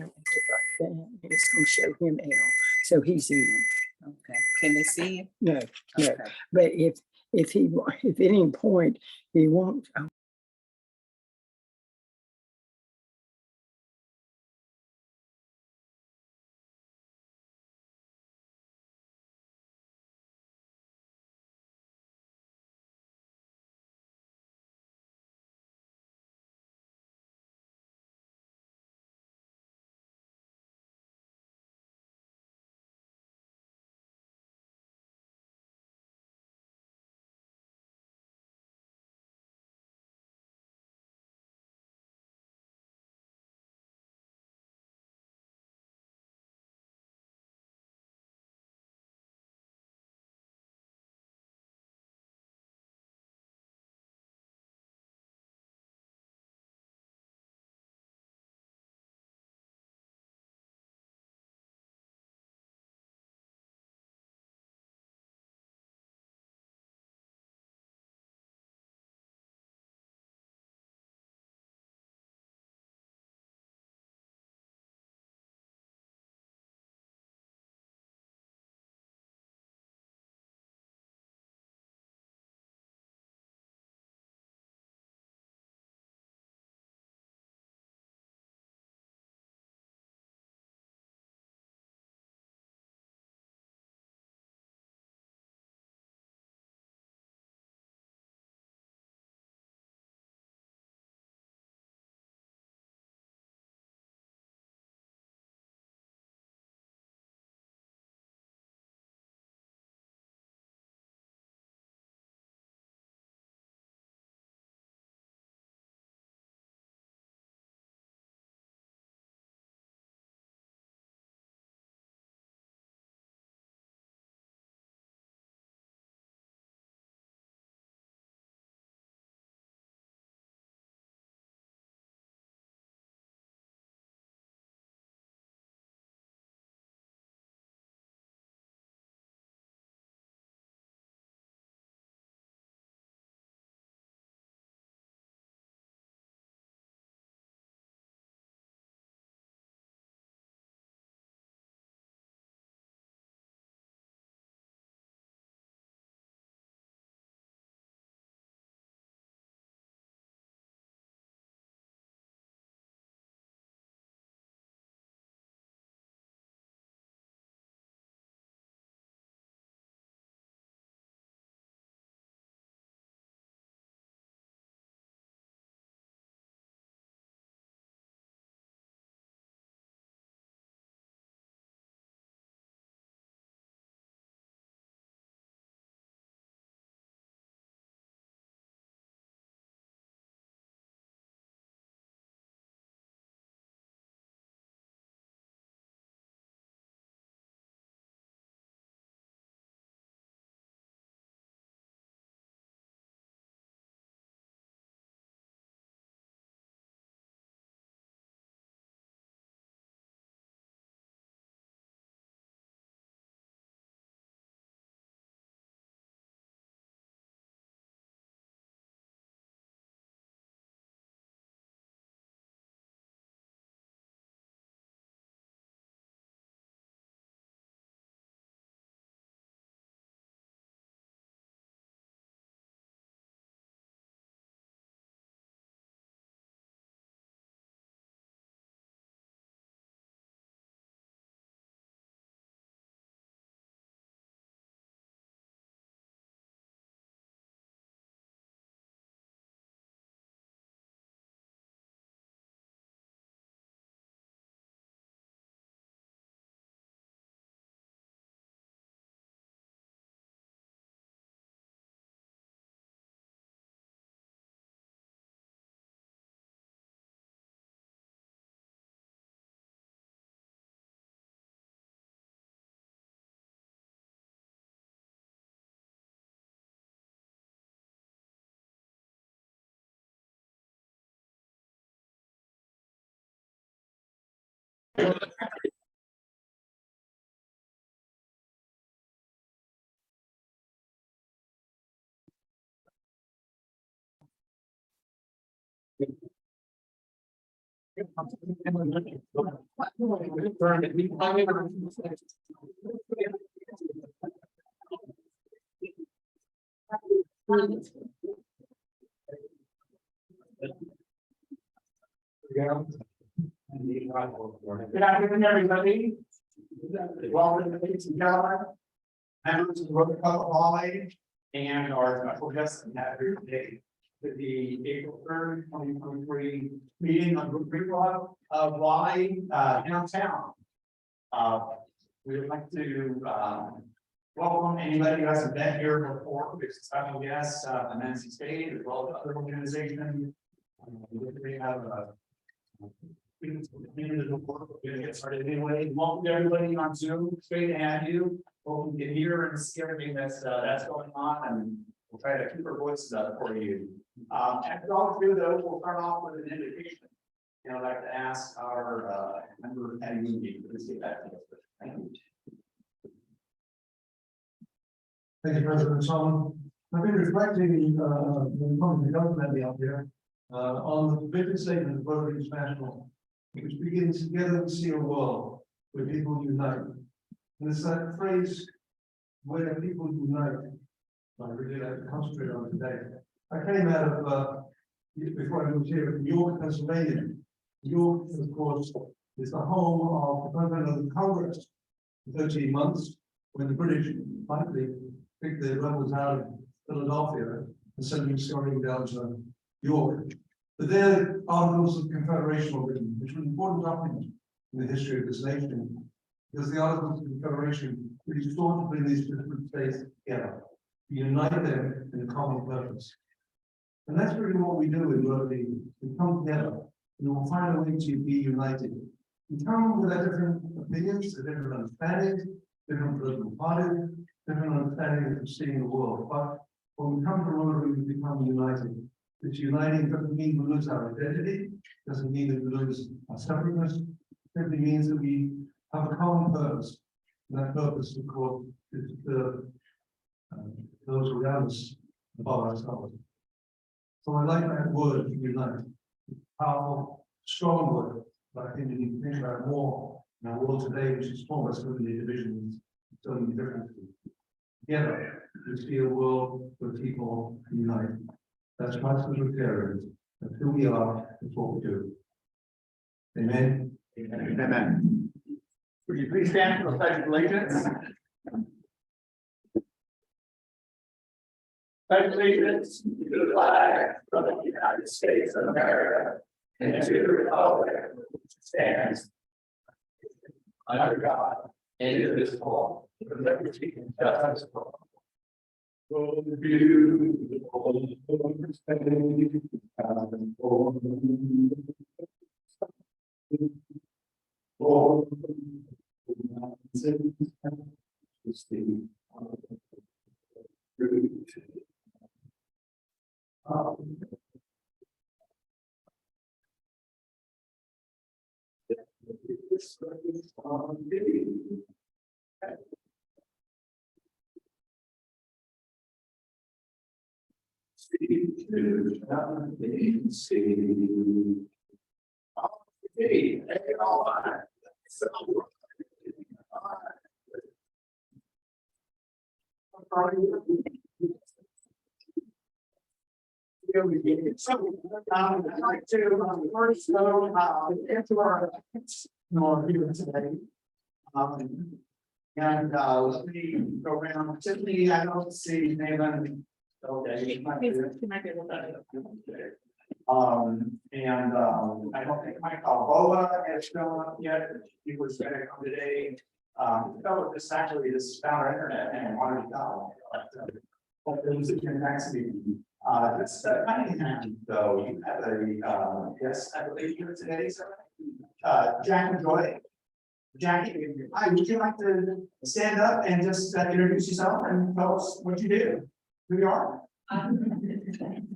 If I can, it's gonna show him L, so he's in. Okay, can they see you? No, no, Okay. but if at any point he wants, Good afternoon, everybody. Welcome, ladies and gentlemen. Members of the Rotary Club of Raleigh and our special guests and have here today to the April 3rd, 2023 meeting of the Rotary Club of Raleigh downtown. We would like to welcome anybody who hasn't been here before, because special guests from NC State as well as other organizations. We have we're gonna get started anyway. Welcome to everybody on Zoom. It's great to have you. Hope you can hear and see everything that's going on, and we'll try to keep our voices up for you. After all through though, we'll start off with an invitation. And I'd like to ask our member Patty Mooney to please get back to us. Thank you. Thank you, President Solomon. I've been reflecting the public government out there on the vision statement of Rotary International, which begins together we see a world where people unite. And it's that phrase where people unite I really like to concentrate on today. I came out of before I moved here from York, Pennsylvania. York, of course, is the home of the President of Congress for 13 months when the British finally picked the rebels out of Philadelphia and sent them scurrying down to York. But their Articles of Confederation were written, which were an important document in the history of this nation, because the Articles of Confederation really sought to bring these different states together, to unite them in a common purpose. And that's really what we do in Rotary. We come together and we'll find a way to be united. We come with our different opinions, different understandings, different political parties, different understandings of seeing the world. But when we come to Rotary, we become united. This uniting doesn't mean we lose our identity, doesn't mean that we lose our separateness. It simply means that we have a common purpose. And that purpose, of course, is to serve those around us above ourselves. So I like that word, unite. Powerful, strong word, but I think we need to think about more in our world today, which is almost so many divisions, so many differences. Together, we see a world where people unite. That's Christ as Rotarians. That's who we are. That's what we do. Amen. Amen. Amen. Would you please stand for the pledge of allegiance? Pledge allegiance to the flag of the United States of America and to the republic which stands under God, indivisible, with liberty and justice for all. Oh, beautiful I'd like to first go into our here today. And let me go around. Tiffany, I don't see Nathan. Okay. And I don't think Mike Alboa has shown up yet. He was going to come today. So this actually is found our internet and wanted to go. Hopefully it's in next meeting. It's Cunningham, though. You have a guest, I believe, here today, sir. Jack and Joy. Jackie, hi, would you like to stand up and just introduce yourself and tell us what you do, who you are? My name is Jackie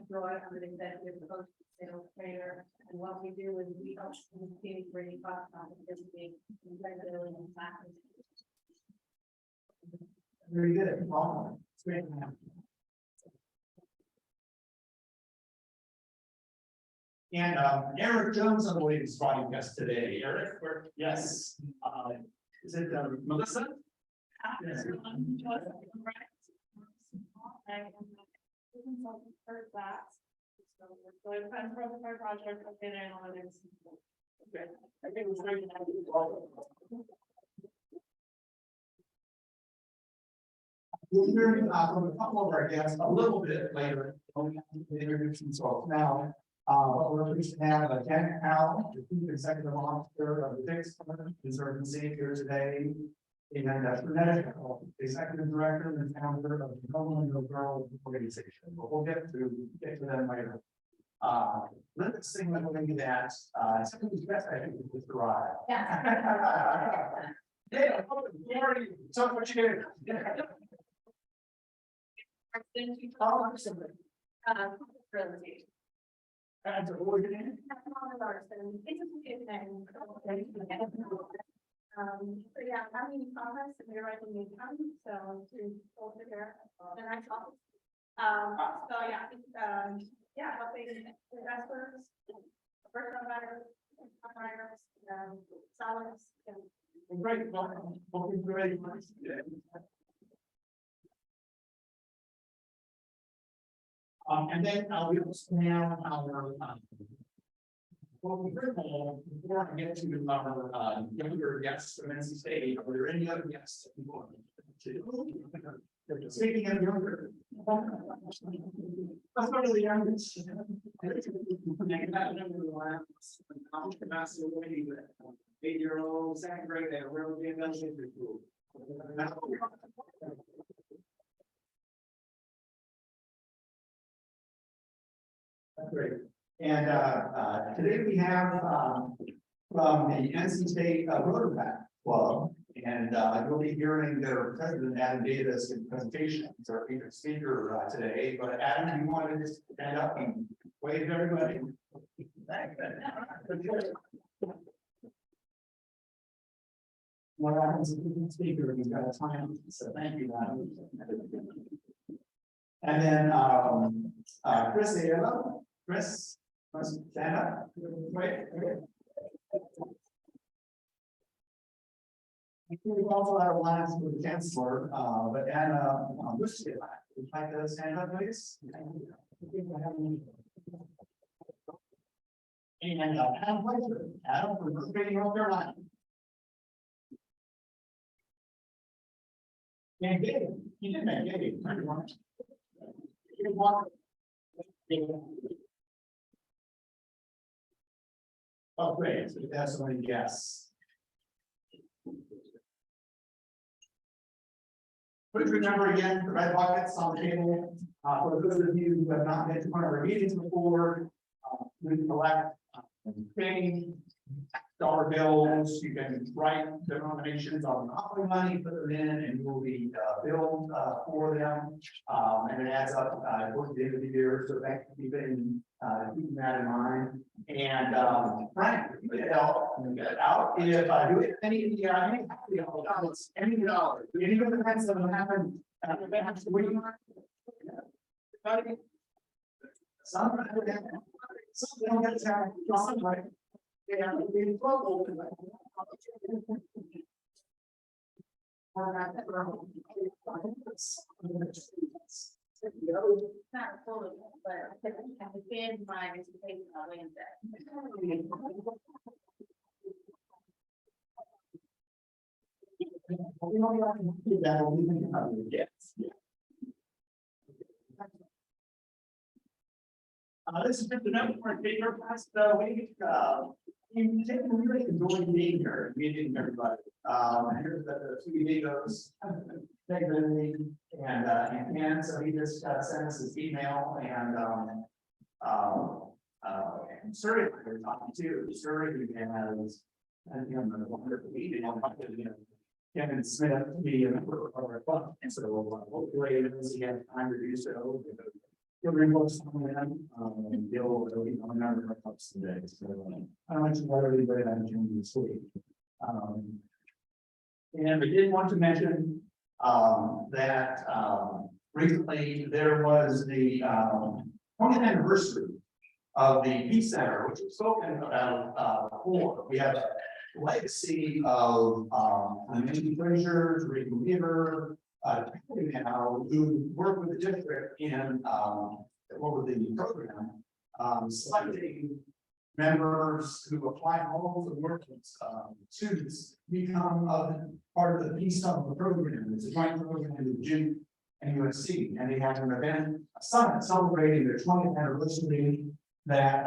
Joy. I'm an executive coach, sales trainer, and what we do is we help students bring cost participating in regularly in classes. Very good. Wow. It's great to have you. And Eric Jones, I believe, is joining us today. Eric, yes, is it Melissa? Yes. First class. So we're going to for the project of data analytics. Okay. I think it was great to have you all. We'll hear from a couple of our guests a little bit later. We'll introduce themselves now. But we're pleased to have Janet Powell, the Chief Executive Officer of the Fix Conservancy here today. And Renetta, the Executive Director and Founder of the Home and Girl Organization. But we'll get to them later. Let's sing the movie that somebody's best, I think, is the ride. Yeah, Lori, tell me what you do. Oh, something. Really. And what are you doing? So yeah, I'm in Congress and we're writing new county, so to over there, and I talk. So yeah, it's, yeah, helping investors, first time buyers, sellers, and Great, welcome. Welcome to ready. And then we also have our well, first of all, before I get to our younger guests from NC State, are there any other guests that you want to? Speaking of younger. Let's go to the youngest. Eight-year-old, second grade, they were really being done in school. That's great. And today we have from the NC State Rotary Club, and you'll be hearing their president Adam Davis in presentation. He's our featured speaker today. But Adam, you want to just stand up and wave to everybody? What happens if you can speaker and he's got a time? So thank you, Adam. And then Chris Ayala. Chris, stand up. Wait. We also have lines with the chancellor, but Anna, would you like to stand up, please? And Adam Blazer, Adam from North Carolina. And Gabe, you did that, Gabe. Oh, great. So you have so many guests. Please remember again, the red buckets on the table. For those of you who have not been to one of our meetings before, we collect penny, dollar bills. You can write denominations on monopoly money, put them in, and you will be billed for them. And it adds up towards the end of the year. So thank you for keeping that in mind. And Frank, you get it out. If I do it, any dollar, any of the events that will happen, some don't get to have right. Yeah, we trouble. not fully, but I been my anticipation on Wednesday. This is just another for bigger past week. We really enjoyed being here, meeting everybody. Here's the two amigos, and Ken, so he just sent us his email and Surrey we're talking to. Surrey has a wonderful meeting on Kevin Smith to be a member of our club, and so hopefully as he has time to do so. He'll bring books on them, and Bill will be on our clubs today. So I don't mention what everybody had to this week. And we did want to mention that recently there was the 20th anniversary of the Peace Center, which was spoken about before. We have a legacy of Nancy Frazier, Rick Weaver, now who work with the district in over the program, selecting members who apply all the work students become part of the Peace Summit program. It's a joint program with Duke and USC, and they have an event, a summit celebrating their 20th anniversary that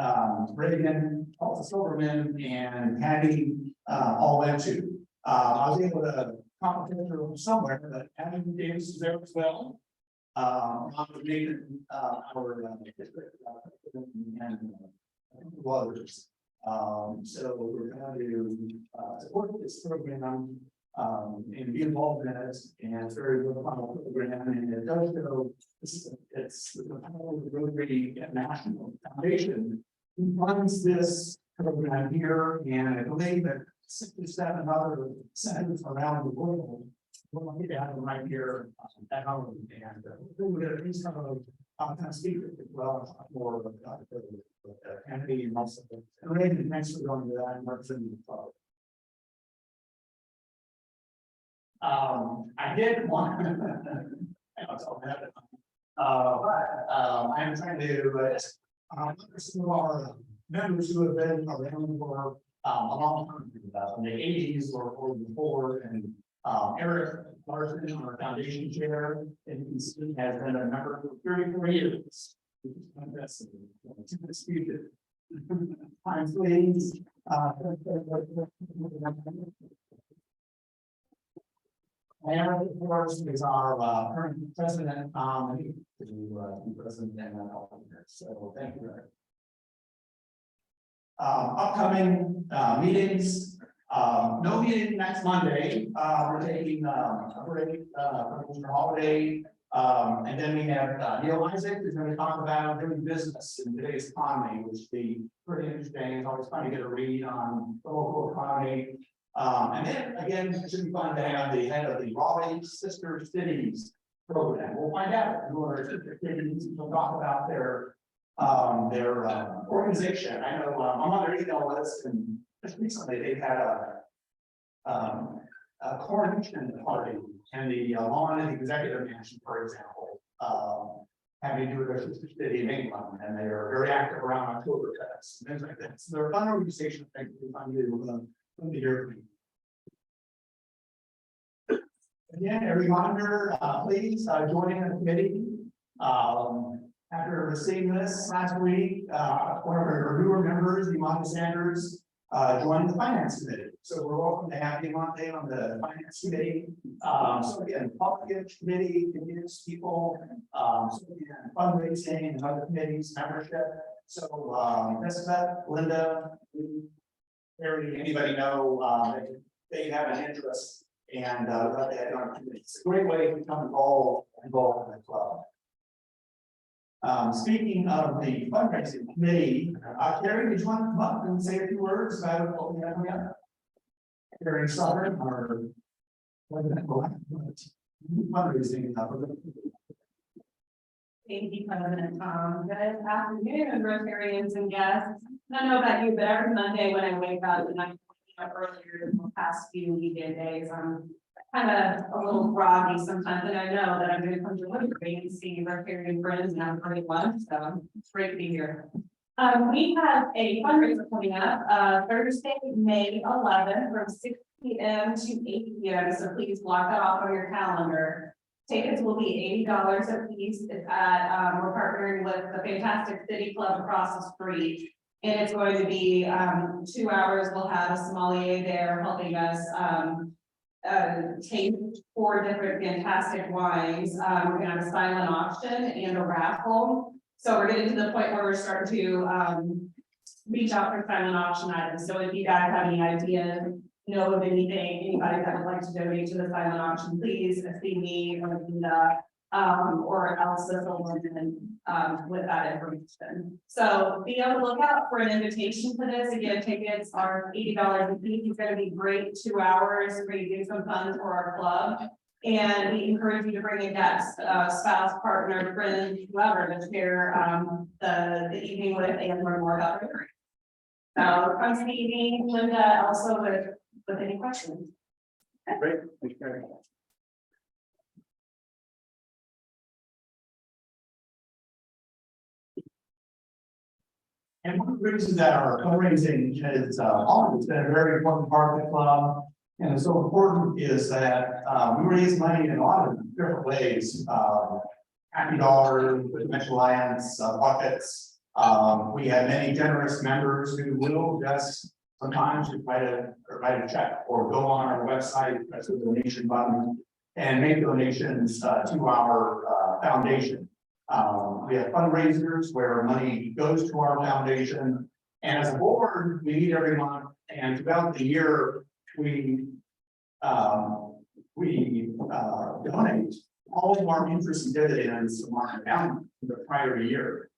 Reagan, Paul Silverman, and Patty all went to. I was able to compliment her somewhere, but Adam Davis is there as well. Our district and others. So we're going to support this program and be involved in it, and it's a very worthwhile program, and it does go. It's the Rotary National Foundation who runs this program here, and I believe that 67 other centers around the world. We'll get out of right here at home, and we're going to do some of kind of speakers as well, more of Kennedy and also. And Raymond, thanks for going to that and representing the club. I did want. I'm trying to some of our members who have been around for a long time, in the 80s or before, and Eric Larson, our foundation chair, and you can see has been a member for 34 years. I'm pleased. And of course is our current president, president and so thank you. Upcoming meetings. No meeting next Monday. We're taking a break for holiday. And then we have Neil Isaac who's going to talk about doing business in today's economy, which will be pretty interesting. It's always fun to get a read on the local economy. And then again, it should be fun to have the head of the Raleigh Sister Cities program. We'll find out who are sister cities. We'll talk about their organization. I know I'm on their email list, and just recently they've had a coronation party in the lawn and executive mansion, for example, having to do with their sister city in England, and they are very active around Oktoberfest and things like that. So they're a fun organization. I think we find to hear from you. Again, a reminder, please join the committee. After receiving this last week, one of our newer members, Imani Sanders, joined the finance committee. So we're welcome to have Imani on the finance committee. So again, public committee gives people so again, fundraising and other committees membership. So Jessica, Linda, anybody know they have an interest, and it's a great way to become involved in the club. Speaking of the fundraising committee, Carrie, did you want to come up and say a few words about what we have coming up? Carrie Southern, our fundraising. Thank you, President Tom. Good afternoon, Rotarians and guests. I don't know about you, but every Monday when I wake up, and I wake up earlier in the past few weekend days, I'm kind of a little groggy sometimes, and I know that I'm going to come to Rotary and see Rotarian friends and have a great lunch, so it's great to be here. We have a fundraiser coming up Thursday, May 11th from 6 p.m. to 8 p.m. So please block that off on your calendar. Tickets will be $80 a piece. It's at we're partnering with the Fantastic City Club across the street, and it's going to be 2 hours. We'll have a sommelier there helping us taste 4 different fantastic wines. We're gonna have a silent auction and a raffle. So we're getting to the point where we're starting to reach out for silent auction items. So if you guys have any ideas, know of anything, anybody that would like to donate to the silent auction, please see me or Linda or Elsa with that information. So be on the lookout for an invitation for this. Again, tickets are $80 a piece. It's going to be great 2 hours. We're going to do some fun for our club. And we encourage you to bring a guest, spouse, partner, friend, whoever, to share, the evening with and learn more about Rotary. So come to the evening, Linda, also with any questions. Great. Thank you very much. And one of the reasons that our fundraising is always been a very important part of the club, and it's so important is that we raise money in a lot of different ways. Happy Dollar, the Dimension Alliance, buckets. We have many generous members who will just sometimes write a check or go on our website, press the donation button, and make donations to our foundation. We have fundraisers where money goes to our foundation, and as a board, we meet every month, and throughout the year, we donate all of our interest and dividends from our account for the prior year.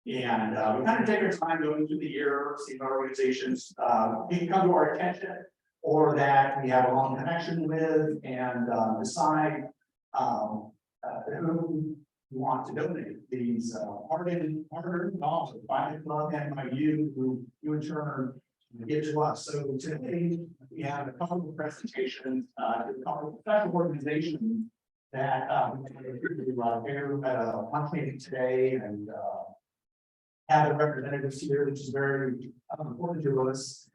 And we kind of take our time going through the year, see if our organizations can come to our attention, or that we have a long connection with, and decide who we want to donate these hard-earned dollars by the club and by you, who you in turn give to us. So today we have a couple of presentations to a couple of special organizations that here at a lunch meeting today, and have the representatives here, which is very important to us.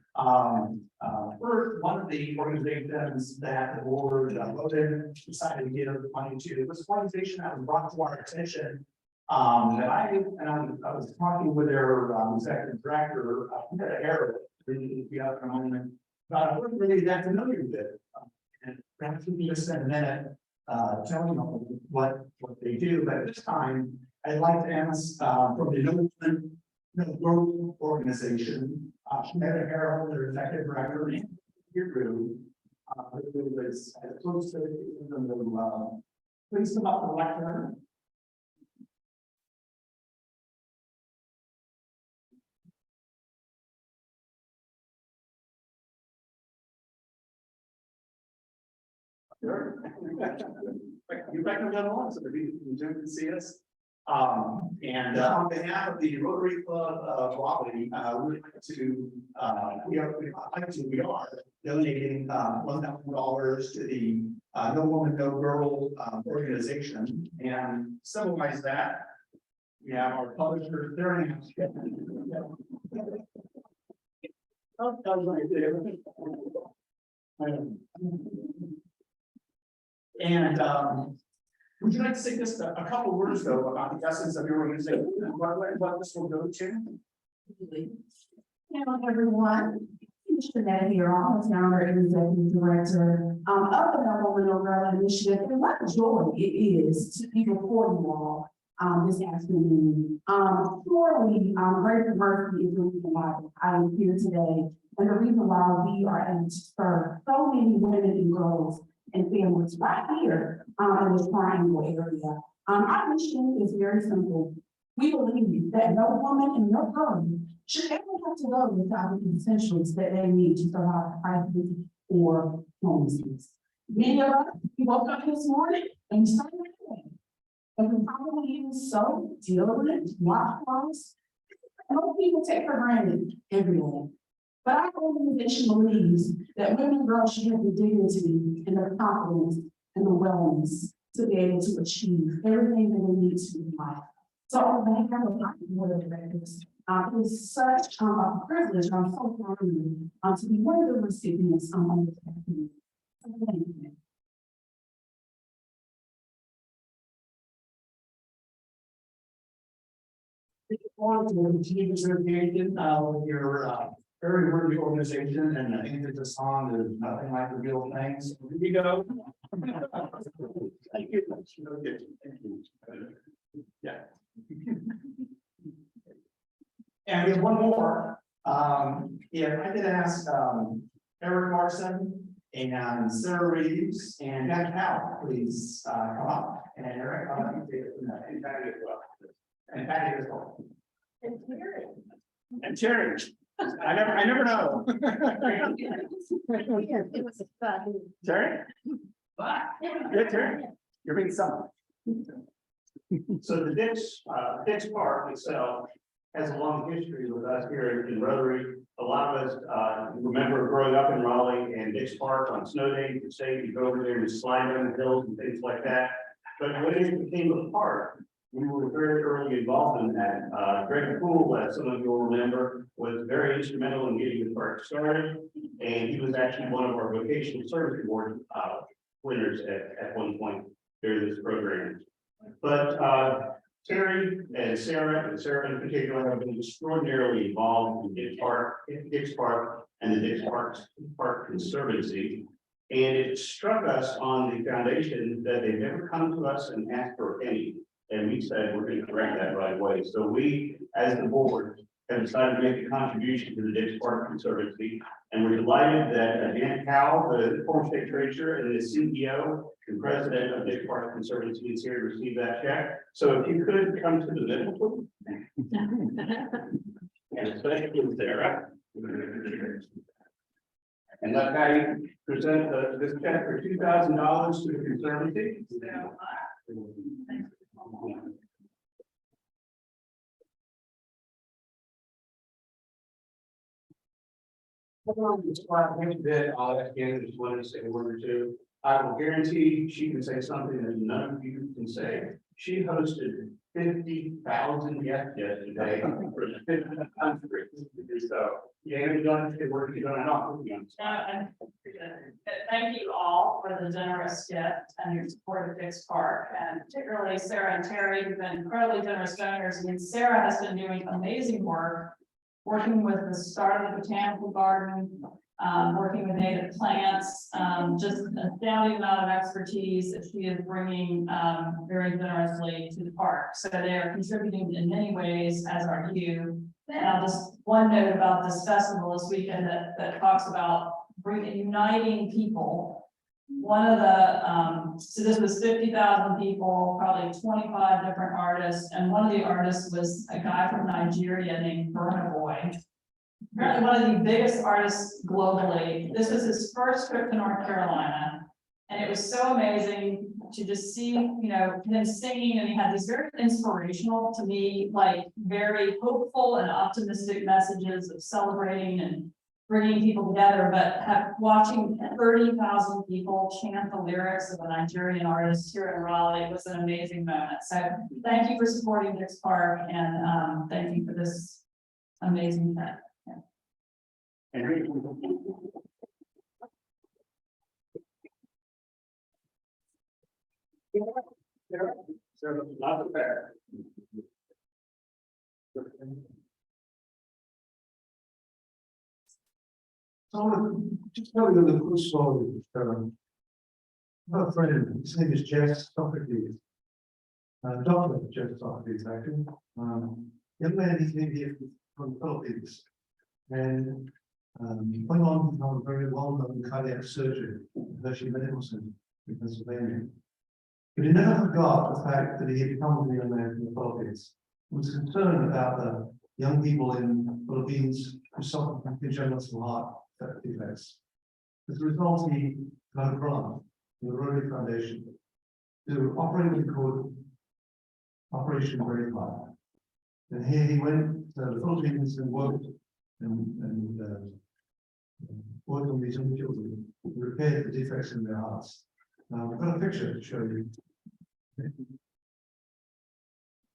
First, one of the organizations that the board voted, decided to give money to, was an organization that was brought to our attention. That I was talking with their executive director, Peter Harris, really be out in a moment, but I wasn't really that familiar with it. And perhaps we can just spend a minute telling them what they do, but at this time, I'd like to ask from the Growth Organization, Peter Harris, their executive director, and your group, who was as close to the please come up to the lectern. Sure. You back on the line, so maybe you can see us. And on behalf of the Rotary Club of Raleigh, we are donating $1,000 to the No Woman No Girl organization, and symbolize that. We have our publisher there. Oh, that was right there. And would you like to say just a couple words though about the essence of your organization and what this will go to? Hello, everyone. I'm Jeanette here, I'm the founder and executive director of the No Woman No Girl Initiative. And what a joy it is to be before you all this afternoon. Surely, Grace and Mercy is the reason why I am here today, and the reason why we are able to serve so many women and girls and families right here in this triangle area. Our mission is very simple. We believe that no woman and no girl should ever have to go without the essentials that they need to survive crisis or homelessness. Many of us, we woke up this morning and we started anyway. And we probably use soap, deodorant, washcloths, and most people take for granted every day. But our organization believes that women and girls should have the dignity and the confidence and the wellness to be able to achieve everything that they need to in life. So on behalf of my board of directors, it is such a privilege. I'm so honored to be one of the recipients on this afternoon. Thank you. Continue association with your very worthy organization, and I think that the song is nothing like the real thing. So here you go. Thank you. Okay. Thank you. Yeah. And we have one more. If I could ask Eric Larson and Sarah Reeves and Jack Howe, please come up. And Eric, I'll let you take it from there. And Patty as well. And Patty as well. And Terry. And Terry. I never know. It was fun. Terry? Your turn. You're being summoned. So the Dix Park itself has a long history with us here in Rotary. A lot of us, remember growing up in Raleigh and Dix Park on snow days, you could say you go over there and slide down the hills and things like that. But when it became a park, we were very early involved in that. Greg Poole, as some of you will remember, was very instrumental in getting the park started. And he was actually one of our vocational service award winners at one point during this program. But Terry and Sarah in particular have been extraordinarily involved in Dix Park and the Dix Park Conservancy. And it struck us on the foundation that they've never come to us and asked for a penny. And we said, we're going to correct that right away. So we, as the board, have decided to make a contribution to the Dix Park Conservancy. And we're delighted that Dan Powell, the former state treasurer and the CEO and president of Dix Park Conservancy, is here to receive that check. So if you could come to the middle. And especially Sarah. And let Patty present this check for $2,000 to the Conservancy. That I'll ask Anna just wanted to say a word or two. I will guarantee she can say something that none of you can say. She hosted 50,000 guests yesterday for the 50th country. So, yeah, you don't have to work, you don't know. Thank you all for the generous gift and your support of Dix Park, and particularly Sarah and Terry, who've been incredibly generous donors. I mean, Sarah has been doing amazing work, working with the start of the botanical garden, working with native plants, just an astounding amount of expertise that she is bringing very generously to the park. So they are contributing in many ways, as are you. Now, just one note about this festival this weekend that talks about uniting people. One of the, so this was 50,000 people, probably 25 different artists, and one of the artists was a guy from Nigeria named Burna Boy. Apparently one of the biggest artists globally. This was his first trip to North Carolina. And it was so amazing to just see, you know, him singing, and he had these very inspirational to me, like very hopeful and optimistic messages of celebrating and bringing people together, but watching 30,000 people chant the lyrics of a Nigerian artist here in Raleigh was an amazing moment. So thank you for supporting Dix Park, and thank you for this amazing event. So I want to just tell you a quick story. I have a friend, his name is Jess Socrates. Dr. Jess Socrates, actually. Young man, he came here from the Philippines. And he went on to become a very well-known cardiac surgeon at Hershey Medical Center in Pennsylvania. But he never forgot the fact that he had come with a young man from the Philippines. He was concerned about the young people in the Philippines who suffer from congenital heart defects. As a result, he got a grant from the Rotary Foundation to operate what he called Operation Verify. And here he went to the Philippines and worked worked on these young children, repaired the defects in their hearts. Now, I've got a picture to show you.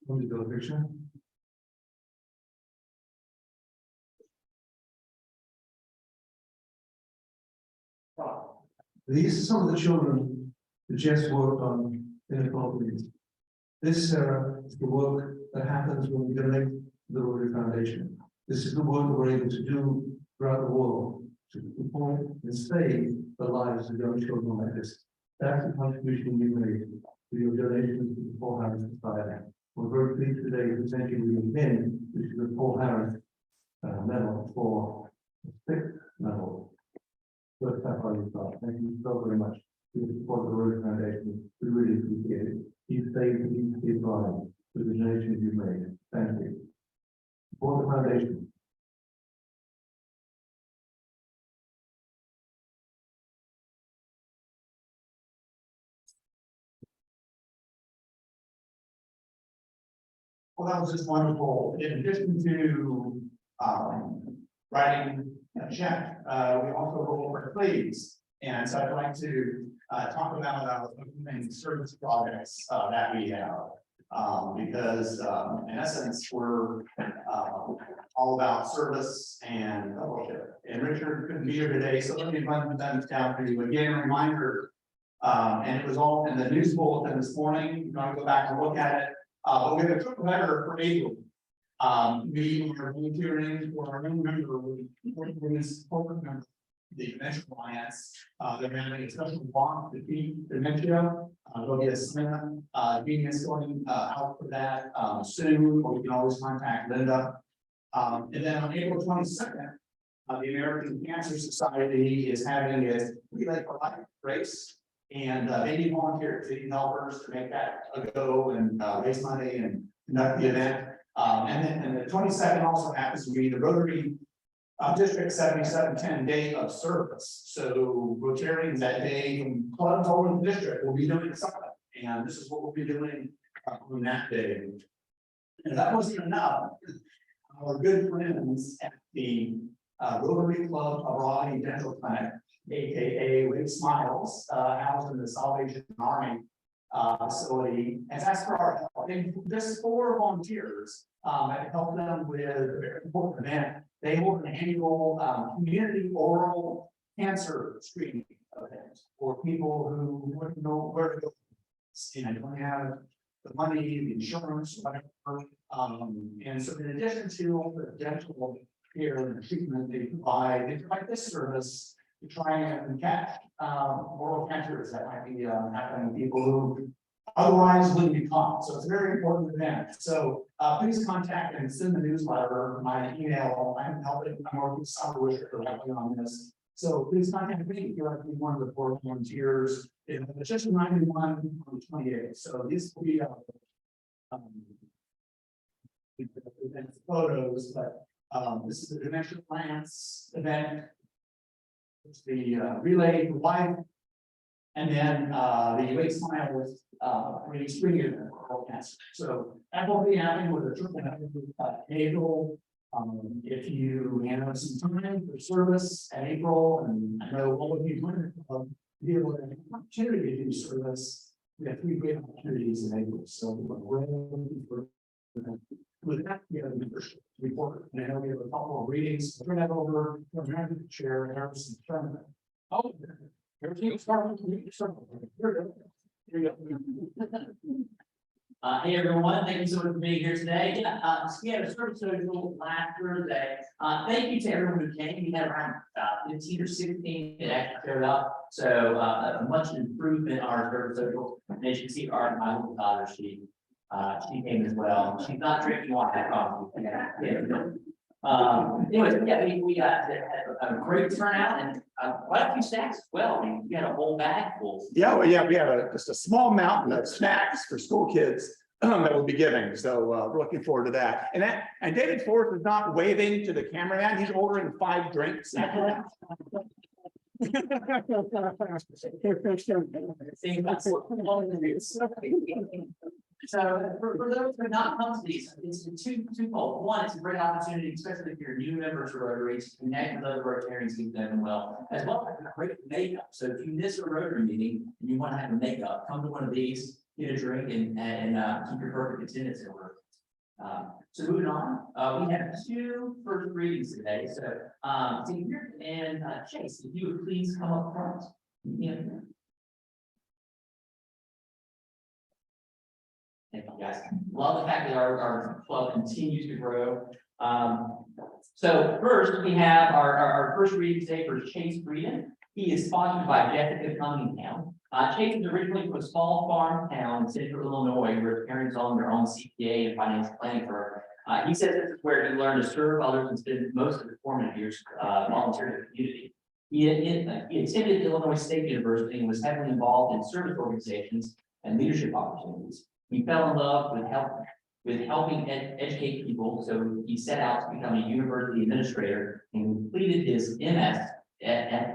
Want to do a picture? These are some of the children that Jess worked on in the Philippines. This is the work that happens when we donate to the Rotary Foundation. This is the work that we're able to do throughout the world to support and save the lives of young children like this. That's the contribution you made to your donations to the Paul Harris Society. We're very pleased today to present you with a pin, which is the Paul Harris medal for the 6th medal. First time on your part. Thank you so very much for the support of the Rotary Foundation. We really appreciate it. You saved the lives with the donations you made. Thank you. For the foundation. Well, that was just wonderful. In addition to, writing a check, we also go over plays. And so I'd like to, talk about our upcoming service projects, that we have. Because, in essence, we're, all about service and fellowship. And Richard couldn't be here today, so let me run them down for you. Again, a reminder, and it was all in the news bulletin this morning. You want to go back and look at it. But we have a triple header for April. We are volunteering for our own member, this corporate member, the Dementia Alliance. They're having a special walk to defeat dementia. There'll be a sign being going out for that soon, or you can always contact Linda. And then on April 22nd, the American Cancer Society is having a relay for life race. And they need volunteers, they need helpers to make that a go and raise money and conduct the event. And the 22nd also happens to be the Rotary District 7710 Day of Service. So Rotarians that day from clubs all over the district will be doing something. And this is what we'll be doing on that day. And that wasn't enough. Our good friends at the Rotary Club of Raleigh Dental Clinic, AKA Wake Smiles, housed in the Salvation Army facility, has asked for our help. And just 4 volunteers have helped them with a very important event. They hold an annual community oral cancer screening event for people who wouldn't know where to go. And don't have the money, the insurance, whatever. And so in addition to the dental care and treatment they provide this service to try and catch oral cancers that might be happening to people who otherwise wouldn't be caught. So it's a very important event. So please contact and send the newsletter, my email. I'm helping, I'm working with Summer Wisher directly on this. So please contact me if you'd like to be one of the 4 volunteers. It's just 91 on the 28th. So this will be photos, but this is the Dementia Alliance event. It's the relay for life, and then the Wake Smile with really spring oral cancer. So that will be happening with a triple April. If you have some time for service at April, and I know all of you want to be able to have an opportunity to do service. We have 3 great opportunities in April. So we're looking for. With that, we have a membership report, and I know we have a couple of readings. Turn that over to the chair and Harrison. Oh, everything started. Hey everyone, thank you so much for being here today. We had a service social last Thursday. Thank you to everyone who came. We had around 15 or 16 that actually showed up. So a much improvement in our service social. And as you can see, my little daughter, she came as well. She's not drinking wine, I promise you. Anyways, yeah, we got a great turnout and quite a few snacks as well. I mean, we had a whole bag full. Yeah, well, yeah, we have just a small mountain of snacks for school kids that we'll be giving. So we're looking forward to that. And David Forrest is not waving to the cameraman. He's ordering 5 drinks. So for those who have not come to these, it's twofold. One, it's a great opportunity, especially if you're new members of Rotary, to connect with other Rotarians who know them well, as well as a great makeup. So if you miss a Rotary meeting and you want to have a makeup, come to one of these, get a drink, and keep your perfect attendance in order. So moving on, we have 2 first readings today. So Xavier and Chase, if you would please come up front. Yeah. Thank you guys. Love the fact that our club continues to grow. So first we have our first reading today for Chase Breeden. He is sponsored by Jessica Cunningham. Chase is originally from a small farm town in central Illinois where his parents owned their own CPA and financial planning firm. He says this is where he learned to serve others and spend most of his formative years volunteering in the community. He attended Illinois State University and was heavily involved in service organizations and leadership opportunities. He fell in love with helping educate people, so he set out to become a university administrator and completed his MS at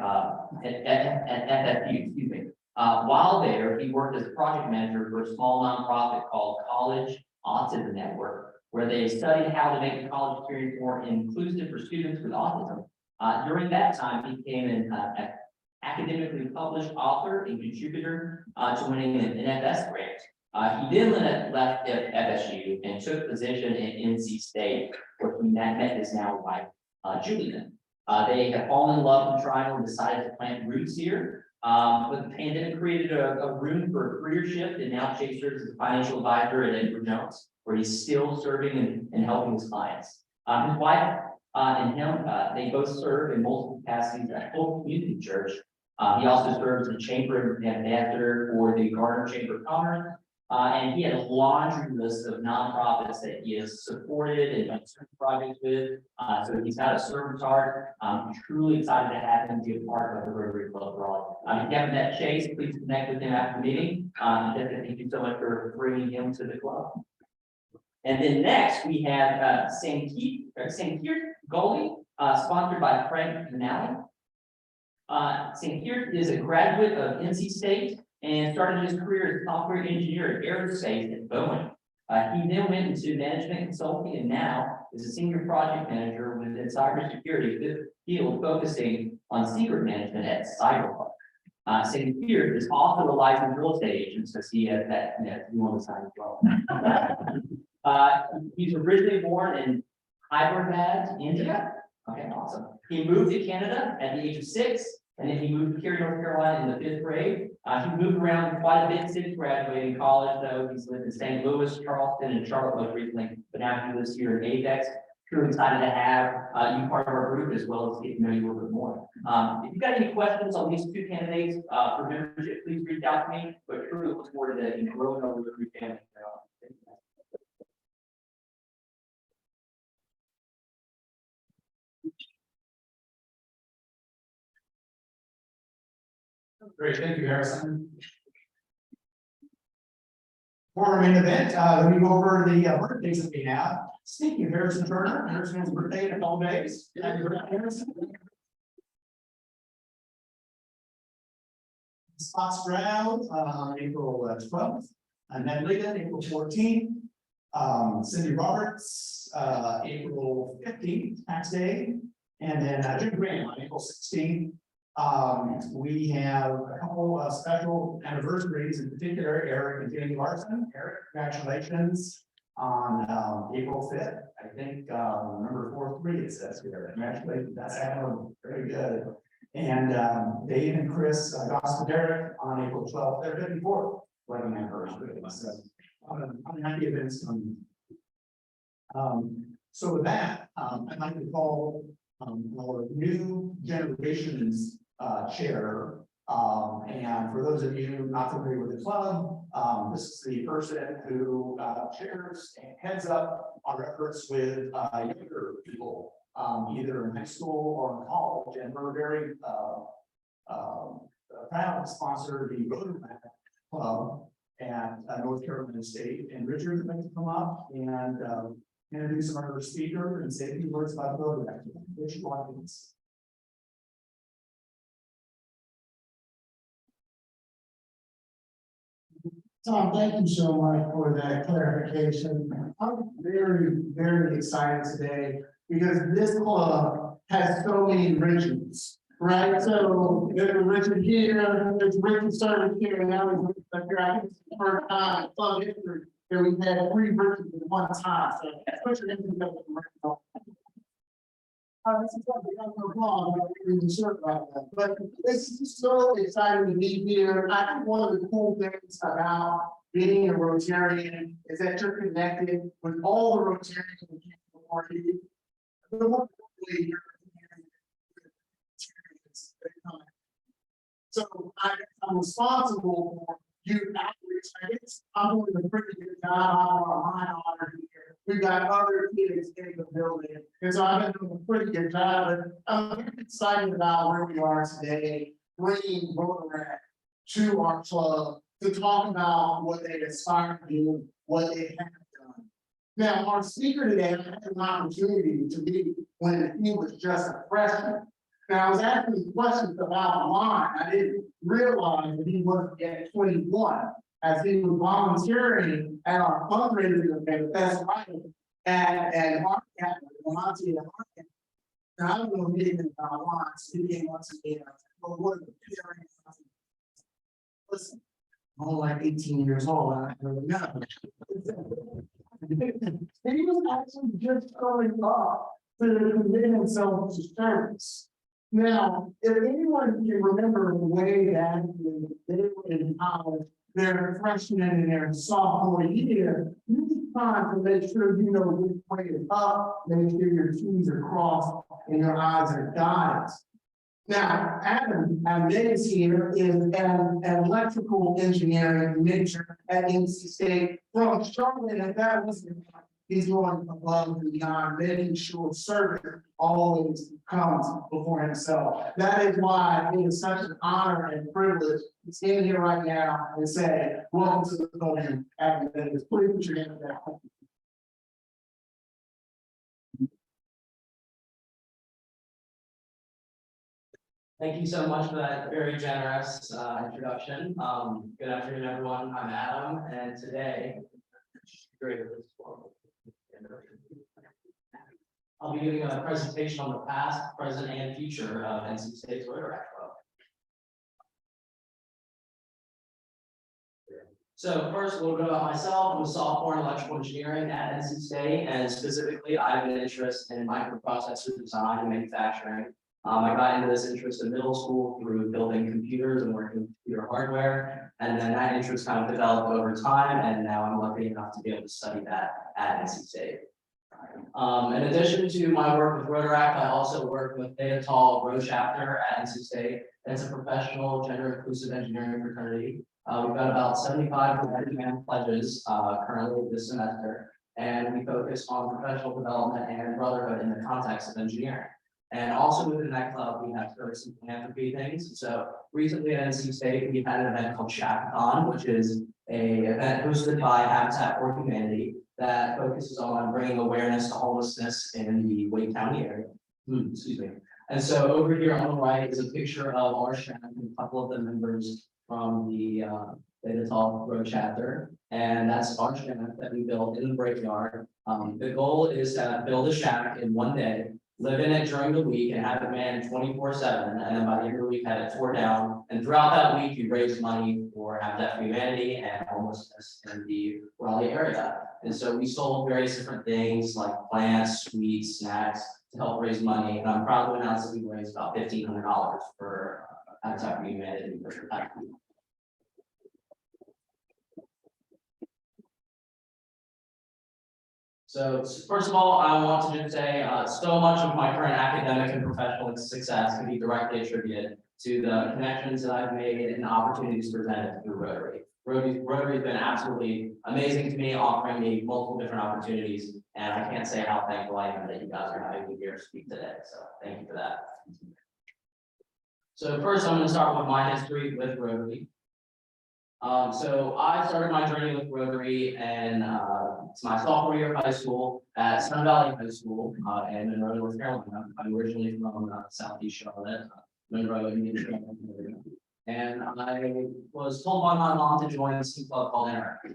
FFU, excuse me. While there, he worked as a project manager for a small nonprofit called College Autism Network, where they studied how to make the college experience more inclusive for students with autism. During that time, he became an academically published author and contributor to winning an FS grant. He then left FSU and took a position in NC State, where he met his now wife, Julian. They have fallen in love with Triangle and decided to plant roots here. But the pandemic created a room for a career shift, and now Chase serves as a financial advisor at Edward Jones, where he's still serving and helping his clients. His wife and him, they both serve in multiple capacities at Hope Community Church. He also serves as the chamber ambassador for the Gardner Chamber of Commerce. And he had a laundry list of nonprofits that he has supported and done certain projects with. So he's got a servant's heart. I'm truly excited to have him be a part of the Rotary Club Raleigh. If you haven't met Chase, please connect with him after the meeting. Jessica, thank you so much for bringing him to the club. And then next we have St. Kiert Goalie, sponsored by Frank Canali. St. Kiert is a graduate of NC State and started his career as a software engineer at aerospace at Boeing. He then went into management consulting and now is a senior project manager within cybersecurity field, focusing on secret management at Cyberpark. St. Kiert is also a licensed real estate agent, so he has that, you on the side as well. He's originally born in Hyderabad, India. Okay, awesome. He moved to Canada at the age of 6. And then he moved to Cary, North Carolina in the 5th grade. He moved around quite a bit since graduating college, though. He's lived in St. Louis, Charleston, and Charlotte most recently, but now he lives here in Apex. Truly excited to have you part of our group, as well as get to know you a little bit more. If you've got any questions on these two candidates for membership, please reach out to me. But truly look forward to growing our Rotary family. Great, thank you, Harrison. For our main event, let me go over the birthdays that we have. Speaking of Harrison Turner, Harrison's birthday in a couple days. Happy birthday, Harrison. Scott Stroud, April 12th, and then Lita, April 14th. Cindy Roberts, April 15th, tax day, and then Jim Graham on April 16th. We have a couple of special anniversaries, in particular, Eric and Jamie Larson. Eric, congratulations on April 5th. I think number 43 it says here. Congratulations, that's Adam, very good. And Dave and Chris Gospel-Derrick on April 12th, they're 54th wedding anniversary. So I'm happy events coming. So with that, I'd like to call our new generations chair. And for those of you not familiar with the club, this is the person who chairs and heads up our efforts with younger people, either in high school or in college. And we're very proud to sponsor the Rotary Club at North Carolina State. And Richard would like to come up and introduce our speaker and say a few words about the Rotary. Richard Watkins. Tom, thank you so much for that clarification. I'm very, very excited today because this club has so many Richards, right? So there's a Richard here, there's Richard service here, and now there's Richard here. I think it's the first time in club history that we've had 3 Richards at one time. So Richard is the this is what we don't know wrong, I'm really sure about that. But this is so exciting to be here. I think one of the cool things about being a Rotarian is that you're connected with all the Rotarians in the party. So I'm responsible for youth outreach. I guess I'm doing a pretty good job on my honor here. We've got other kids in the building, and so I've been doing a pretty good job. And I'm very excited about where we are today, bringing Rotary to our club to talk about what they aspire to do, what they have done. Now, our speaker today had an opportunity to meet when he was just a freshman. Now, I was asking questions about mine. I didn't realize that he was at 21. as he was volunteering at our fundraising event, that's right. And Mark, Monty, and I don't know if he didn't want to be once again, but what listen, I'm only like 18 years old, I don't really know. He was actually just going off to commit himself to service. Now, if anyone can remember way back when they were in college, their freshman and their sophomore year, you need time to make sure you know which way is up, make sure your T's are crossed and your I's are dotted. Now, Adam Davis here is an electrical engineering major at NC State from Charlotte, and that was, he's going above and beyond, making sure service always comes before himself. That is why it is such an honor and privilege to stand here right now and say, welcome to the podium, Adam Davis. Please put your hand up. Thank you so much for that very generous introduction. Good afternoon, everyone. I'm Adam, and today I'll be giving a presentation on the past, present, and future of NC State's Rotary Club. So first, a little bit about myself. I'm a sophomore in electrical engineering at NC State, and specifically, I have an interest in microprocessor design and manufacturing. I got into this interest in middle school through building computers and working with computer hardware, and then that interest kind of developed over time, and now I'm lucky enough to be able to study that at NC State. In addition to my work with Rotary, I also work with Theta Tau Rho Chapter at NC State. It's a professional gender-inclusive engineering fraternity. We've got about 75 man pledges currently this semester, and we focus on professional development and brotherhood in the context of engineering. And also within that club, we have sort of some philanthropy things. So recently at NC State, we had an event called Shack-a-thon, which is an event hosted by Habitat for Humanity that focuses on bringing awareness to homelessness in the Wake County area. Excuse me. And so over here on the right is a picture of our shack and a couple of the members from the Theta Tau Rho Chapter. And that's our shack that we built in the Brickyard. The goal is to build a shack in one day, live in it during the week, and have it manned 24/7. And then by the end of the week, have it tore down. And throughout that week, you raise money for Habitat for Humanity and homelessness in the Raleigh area. And so we sold various different things like plants, sweets, snacks to help raise money. And I'm proud to announce that we raised about $1,500 for Habitat for Humanity for that week. So first of all, I want to just say so much of my current academic and professional success can be directly attributed to the connections that I've made and opportunities presented through Rotary. Rotary has been absolutely amazing to me, offering me multiple different opportunities, and I can't say how thankful I am that you guys are having me here to speak today. So thank you for that. So first, I'm going to start with my history with Rotary. So I started my journey with Rotary and it's my sophomore year of high school at Sun Valley High School in Monroe, North Carolina. I'm originally from Southeast Charlotte, Monroe, Indiana, Carolina. And I was told by my mom to join a ski club called Interact.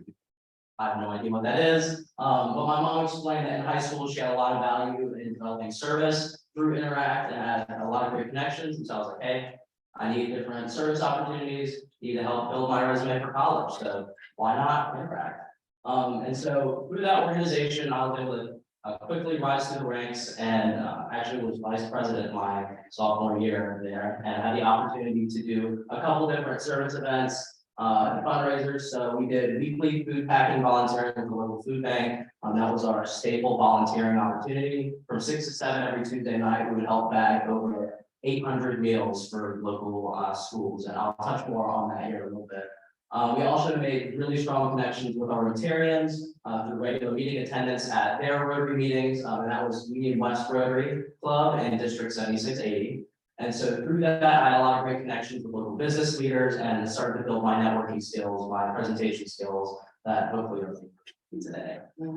I have no idea what that is, but my mom explained that in high school she had a lot of value in developing service through Interact and had a lot of great connections. And so I was like, hey, I need different service opportunities, need to help build my resume for college. So why not Interact? And so through that organization, I was able to quickly rise through the ranks and actually was vice president my sophomore year there and had the opportunity to do a couple different service events and fundraisers. So we did weekly food packing volunteering with the local food bank. That was our staple volunteering opportunity. From 6 to 7 every Tuesday night, we would help bag over 800 meals for local schools, and I'll touch more on that here a little bit. We also made really strong connections with our Rotarians through regular meeting attendance at their Rotary meetings, and that was Union West Rotary Club and District 7680. And so through that, I had a lot of great connections with local business leaders and started to build my networking skills, my presentation skills that hopefully are today. In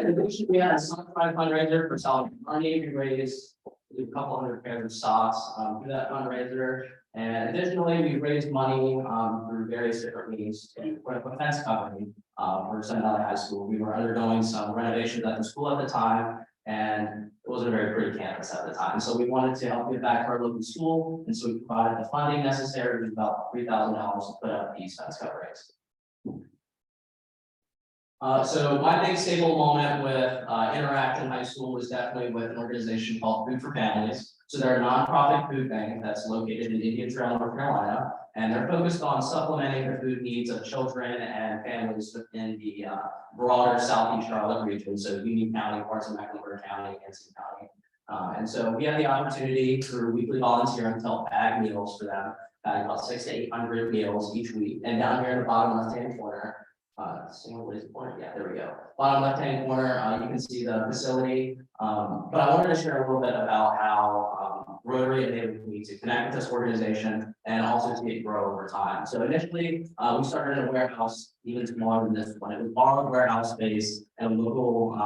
addition, we had a Sunfly fundraiser for Salvation Army. We raised a couple hundred pairs of socks through that fundraiser, And additionally, we raised money through various different means to put up a fence covering for Sun Valley High School. We were undergoing some renovations at the school at the time, and it wasn't a very pretty campus at the time. So we wanted to help give back to our local school, and so we provided the funding necessary, which was about $3,000 to put up these fence coverings. So my big stable moment with Interaction High School was definitely with an organization called Food for Families. So they're a nonprofit food bank that's located in Indian Trail, North Carolina, and they're focused on supplementing the food needs of children and families within the broader Southeast Charlotte region. So Union County, parts of Mecklenburg County, Anson County. And so we had the opportunity through weekly volunteering to help bag meals for them, about 600 to 800 meals each week. And down here in the bottom left-hand corner, yeah, there we go. Bottom left-hand corner, you can see the facility. But I wanted to share a little bit about how Rotary enabled me to connect with this organization and also to see it grow over time. So initially, we started in a warehouse, even smaller than this one. It was borrowed warehouse space and a local,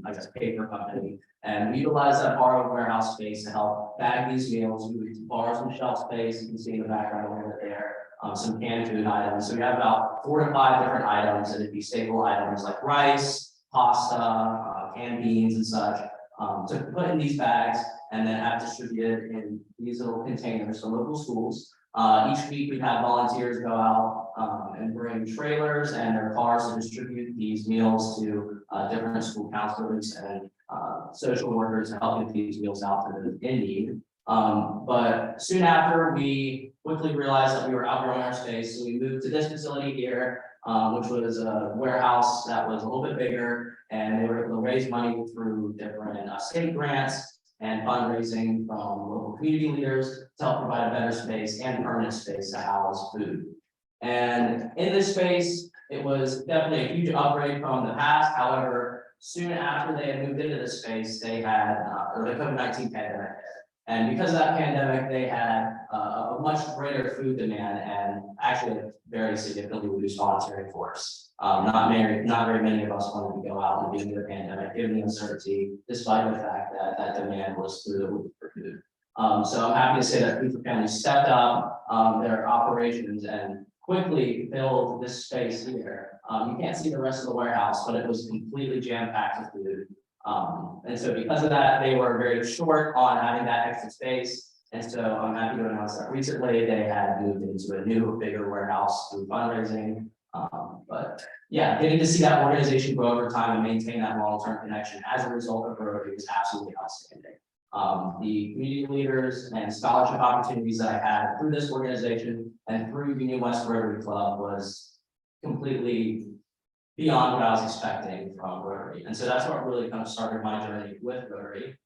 I guess, paper company. And we utilized that borrowed warehouse space to help bag these meals. We would borrow some shelf space. You can see in the background a little bit there. Some canned food items. So we have about 4 to 5 different items, and it'd be staple items like rice, pasta, canned beans and such, to put in these bags and then have distributed in these little containers to local schools. Each week we'd have volunteers go out and bring trailers and their cars to distribute these meals to different school counselors and social workers to help get these meals out to the in need. But soon after, we quickly realized that we were outgrowing our space, so we moved to this facility here, which was a warehouse that was a little bit bigger, and they were able to raise money through different state grants and fundraising from local community leaders to help provide a better space and permanent space to house food. And in this space, it was definitely a huge upgrade from the past. However, soon after they had moved into this space, they had the COVID-19 pandemic hit. And because of that pandemic, they had a much greater food demand and actually a very significantly reduced volunteering force. Not very many of us wanted to go out in the beginning of the pandemic, given the uncertainty, despite the fact that that demand was through the roof for food. So I'm happy to say that Food for Families stepped up their operations and quickly filled this space here. You can't see the rest of the warehouse, but it was completely jam-packed with food. And so because of that, they were very short on having that extra space. And so I'm happy to announce that recently they had moved into a new, bigger warehouse through fundraising. But yeah, getting to see that organization grow over time and maintain that long-term connection as a result of Rotary is absolutely outstanding. The community leaders and scholarship opportunities that I had through this organization and through Union West Rotary Club was completely beyond what I was expecting from Rotary. And so that's what really kind of started my journey with Rotary.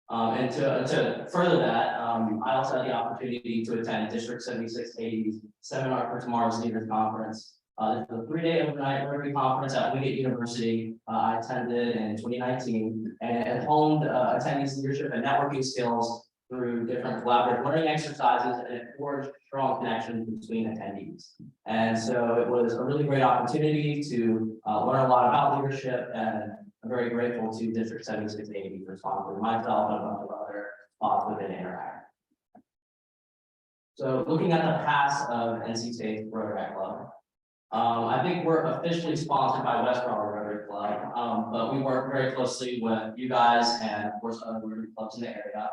And to further that, I also had the opportunity to attend District 7680's Seminar for Tomorrow's Leaders Conference. This was a 3-day overnight Rotary conference at Wingate University. I attended in 2019 and honed attendees' leadership and networking skills through different collaborative learning exercises, and it forged strong connections between attendees. And so it was a really great opportunity to learn a lot about leadership, and I'm very grateful to District 7680 for sponsoring myself and a bunch of other spots within Interact. So looking at the past of NC State's Rotary Club, I think we're officially sponsored by West Raleigh Rotary Club, but we work very closely with you guys and of course other Rotary clubs in the area.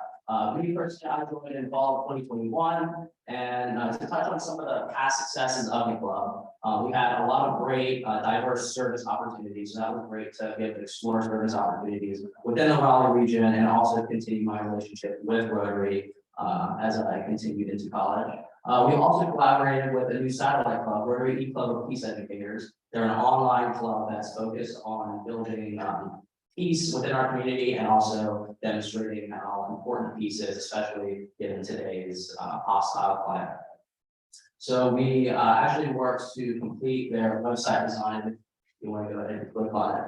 Me personally, I joined in fall of 2021, and to touch on some of the past successes of the club, we had a lot of great diverse service opportunities. So that was great to be able to explore service opportunities within the Raleigh region and also continue my relationship with Rotary as I continued into college. We also collaborated with a new satellite club, Rotary E-Club of Peace Educators. They're an online club that's focused on building peace within our community and also demonstrating how important peace is, especially given today's hostile climate. So we actually worked to complete their website design. If you want to go ahead and click on it.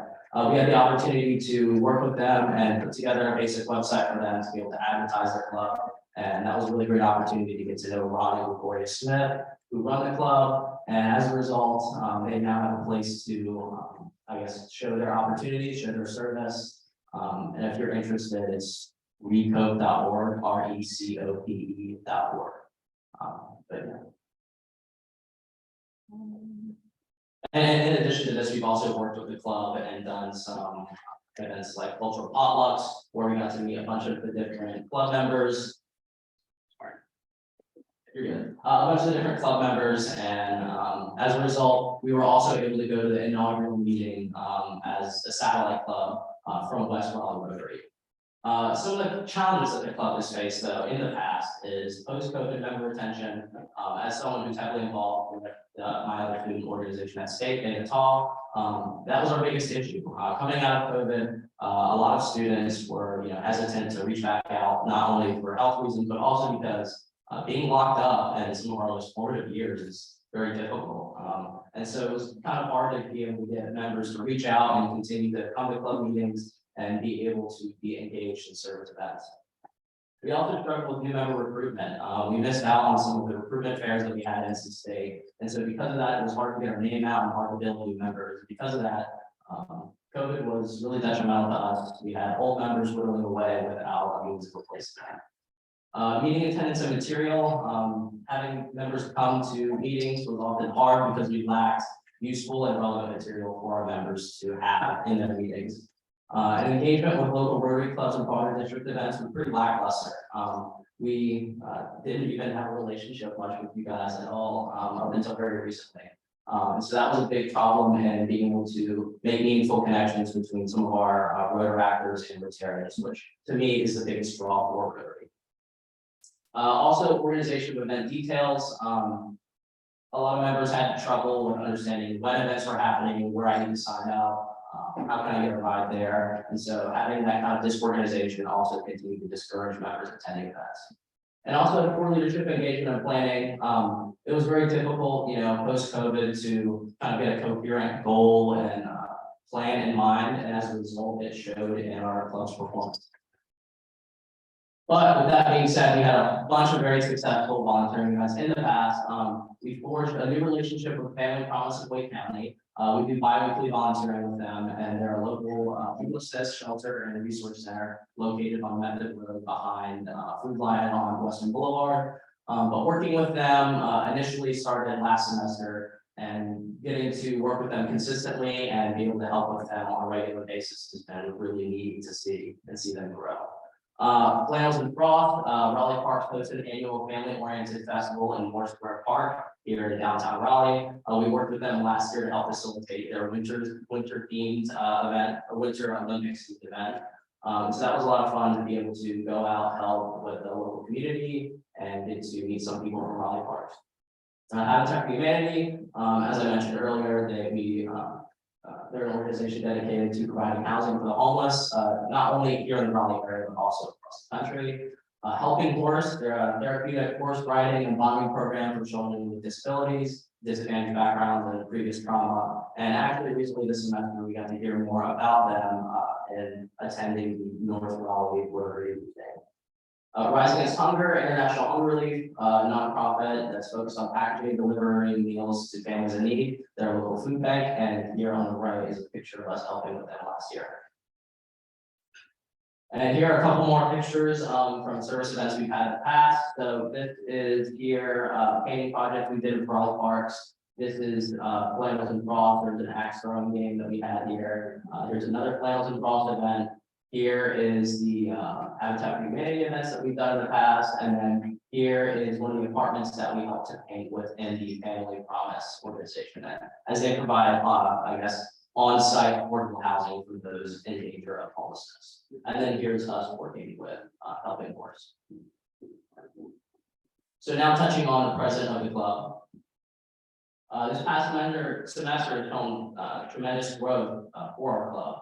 We had the opportunity to work with them and put together a basic website for them to be able to advertise their club. And that was a really great opportunity to get to know Ronnie and Gloria Smith, who run the club. And as a result, they now have a place to, I guess, show their opportunities, show their service. And if you're interested, it's recope.org, RECOPE.org. But yeah. And in addition to this, we've also worked with the club and done some events like cultural potlucks, where we got to meet a bunch of the different club members. Sorry. You're good. A bunch of the different club members, and as a result, we were also able to go to the inaugural meeting as a satellite club from West Raleigh Rotary. Some of the challenges that the club has faced, though, in the past is post-COVID member retention. As someone who's heavily involved with my other student organization at State, Data Talk, that was our biggest issue. Coming out of COVID, a lot of students were, hesitant to reach back out, not only for health reasons, but also because being locked up and some of our most formative years is very difficult. And so it was kind of hard to be able to get members to reach out and continue to come to club meetings and be able to be engaged in service events. We also struggled with new member recruitment. We missed out on some of the recruitment fairs that we had in NC State. And so because of that, it was hard to get our name out and hard to build new members. Because of that, COVID was really detrimental to us. We had old members whittling away without a means of replacement. Meeting attendance and material, having members come to meetings was often hard because we lacked useful and relevant material for our members to have in their meetings. And engagement with local Rotary clubs and broader district events was pretty lackluster. We didn't even have a relationship much with you guys at all up until very recently. And so that was a big problem in being able to make meaningful connections between some of our Rotaractors and Rotarians, which to me is the biggest draw for Rotary. Also, organization of event details. A lot of members had trouble with understanding when events were happening, where I need to sign up. How can I get a ride there? And so having that kind of disorganization also continued to discourage members attending events. And also for leadership engagement and planning, it was very difficult, post-COVID to kind of get a coherent goal and plan in mind. And as a result, it showed in our club's performance. But with that being said, we had a bunch of very successful volunteering events in the past. We forged a new relationship with Family Promise of Wake County. We do bi-weekly volunteering with them, and they're a local homelessness shelter and resource center located on Method Road behind Food Lion on Western Boulevard. But working with them initially started last semester, and getting to work with them consistently and be able to help with them on a regular basis has been really neat to see them grow. Flannels and Froth, Raleigh Park hosted an annual family-oriented festival in Moore Square Park here in downtown Raleigh. We worked with them last year to help facilitate their winter-themed event, a Winter Olympics event. So that was a lot of fun to be able to go out, help with the local community, and get to meet some people from Raleigh Park. Habitat for Humanity, as I mentioned earlier, they're an organization dedicated to providing housing for the homeless, not only here in the Raleigh area, but also across the country. Helping Horse, they're a therapeutic horse riding and bonding program for children with disabilities, disadvantaged backgrounds, and previous trauma. And actually, recently this semester, we got to hear more about them in attending the North Raleigh Rotary Day. Rising Against Hunger, International Hunger Relief, nonprofit that's focused on packaging, delivering meals to families in need. They're a local food bank, and here on the right is a picture of us helping with them last year. And here are a couple more pictures from service events we've had in the past. So this is here, painting project we did in Raleigh Parks. This is Flannels and Froth. There's an axe throwing game that we had here. Here's another Flannels and Froth event. Here is the Habitat for Humanity events that we've done in the past. And then here is one of the apartments that we helped to paint within the Family Promise organization, as they provide, on-site affordable housing for those in danger of homelessness. And then here's us working with Helping Horse. So now touching on the president of the club. This past semester has shown tremendous growth for our club.